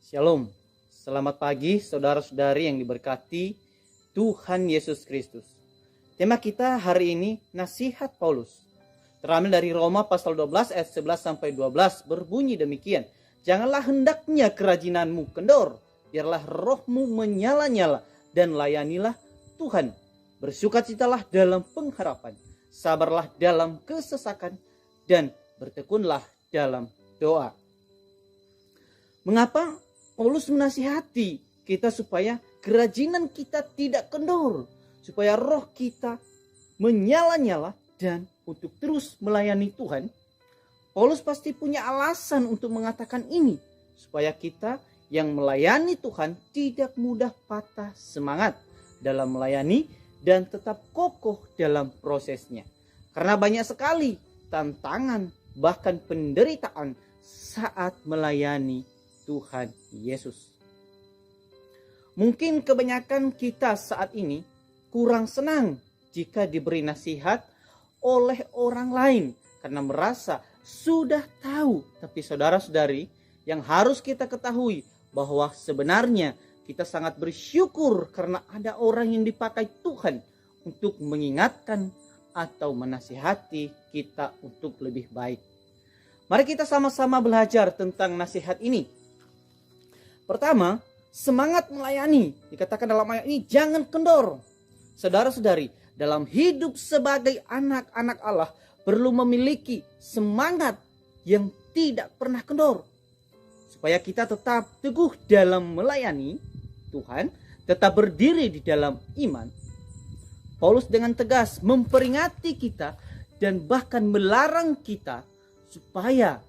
Shalom, selamat pagi saudara-saudari yang diberkati Tuhan Yesus Kristus. Tema kita hari ini nasihat Paulus. Terambil dari Roma pasal 12 ayat 11 sampai 12 berbunyi demikian. Janganlah hendaknya kerajinanmu kendor, biarlah rohmu menyala-nyala dan layanilah Tuhan. Bersukacitalah dalam pengharapan, sabarlah dalam kesesakan dan bertekunlah dalam doa. Mengapa Paulus menasihati kita supaya kerajinan kita tidak kendor, supaya roh kita menyala-nyala dan untuk terus melayani Tuhan? Paulus pasti punya alasan untuk mengatakan ini, supaya kita yang melayani Tuhan tidak mudah patah semangat dalam melayani dan tetap kokoh dalam prosesnya. Karena banyak sekali tantangan bahkan penderitaan saat melayani Tuhan Yesus. Mungkin kebanyakan kita saat ini kurang senang jika diberi nasihat oleh orang lain karena merasa sudah tahu. Tapi saudara-saudari, yang harus kita ketahui bahwa sebenarnya kita sangat bersyukur karena ada orang yang dipakai Tuhan untuk mengingatkan atau menasihati kita untuk lebih baik. Mari kita sama-sama belajar tentang nasihat ini. Pertama, semangat melayani. Dikatakan dalam ayat ini, jangan kendor. Saudara-saudari, dalam hidup sebagai anak-anak Allah perlu memiliki semangat yang tidak pernah kendor. Supaya kita tetap teguh dalam melayani Tuhan, tetap berdiri di dalam iman. Paulus dengan tegas memperingati kita dan bahkan melarang kita supaya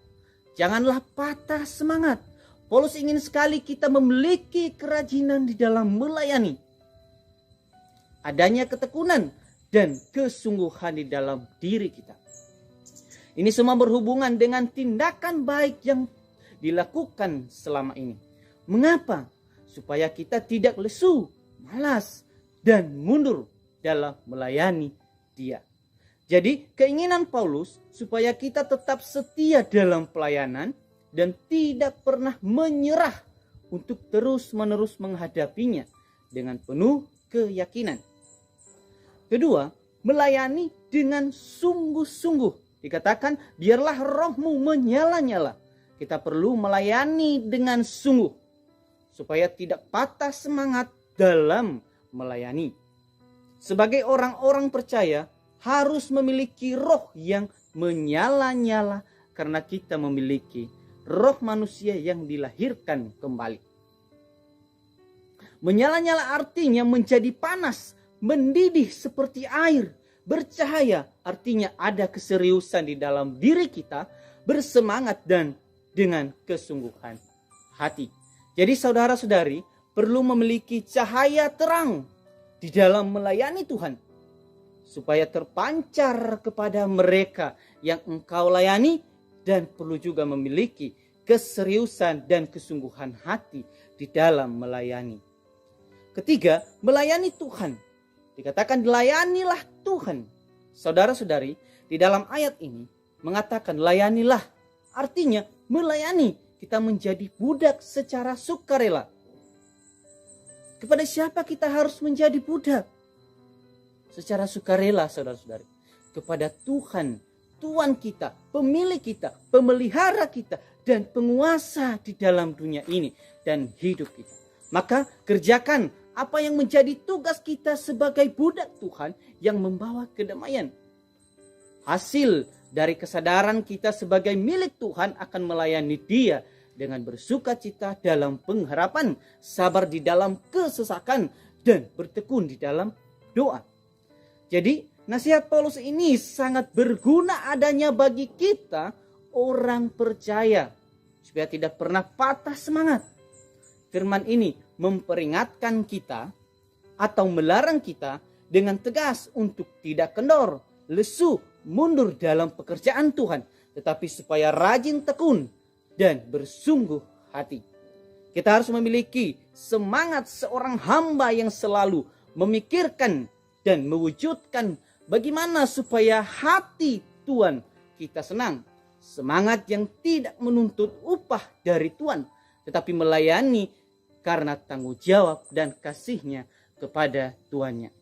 janganlah patah semangat. Paulus ingin sekali kita memiliki kerajinan di dalam melayani. Adanya ketekunan dan kesungguhan di dalam diri kita. Ini semua berhubungan dengan tindakan baik yang dilakukan selama ini. Mengapa? Supaya kita tidak lesu, malas, dan mundur dalam melayani Dia. Jadi keinginan Paulus supaya kita tetap setia dalam pelayanan dan tidak pernah menyerah untuk terus-menerus menghadapinya dengan penuh keyakinan. Kedua, melayani dengan sungguh-sungguh. Dikatakan, biarlah rohmu menyala-nyala. Kita perlu melayani dengan sungguh, supaya tidak patah semangat dalam melayani. Sebagai orang-orang percaya, harus memiliki roh yang menyala-nyala karena kita memiliki roh manusia yang dilahirkan kembali. Menyala-nyala artinya menjadi panas, mendidih seperti air. Bercahaya artinya ada keseriusan di dalam diri kita, bersemangat dan dengan kesungguhan hati. Jadi saudara-saudari perlu memiliki cahaya terang di dalam melayani Tuhan, supaya terpancar kepada mereka yang engkau layani, dan perlu juga memiliki keseriusan dan kesungguhan hati di dalam melayani. Ketiga, melayani Tuhan. Dikatakan layanilah Tuhan. Saudara-saudari, di dalam ayat ini mengatakan layanilah. Artinya melayani. Kita menjadi budak secara sukarela. Kepada siapa kita harus menjadi budak? Secara sukarela, saudara-saudari. Kepada Tuhan. Tuhan kita, pemilik kita, pemelihara kita, dan penguasa di dalam dunia ini dan hidup kita. Maka kerjakan apa yang menjadi tugas kita sebagai budak Tuhan yang membawa kedamaian. Hasil dari kesadaran kita sebagai milik Tuhan akan melayani Dia dengan bersukacita dalam pengharapan, sabar di dalam kesesakan, dan bertekun di dalam doa. Jadi nasihat Paulus ini sangat berguna adanya bagi kita orang percaya, supaya tidak pernah patah semangat. Firman ini memperingatkan kita atau melarang kita dengan tegas untuk tidak kendor, lesu, mundur dalam pekerjaan Tuhan, tetapi supaya rajin tekun dan bersungguh hati. Kita harus memiliki semangat seorang hamba yang selalu memikirkan dan mewujudkan bagaimana supaya hati Tuhan kita senang. Semangat yang tidak menuntut upah dari Tuhan. tetapi melayani karena tanggung jawab dan kasihnya kepada tuannya.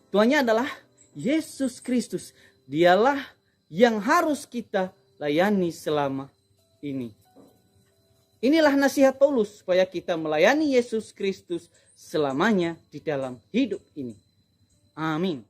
Tuannya adalah Yesus Kristus. Dialah yang harus kita layani selama ini. Inilah nasihat Paulus supaya kita melayani Yesus Kristus selamanya di dalam hidup ini. Amin.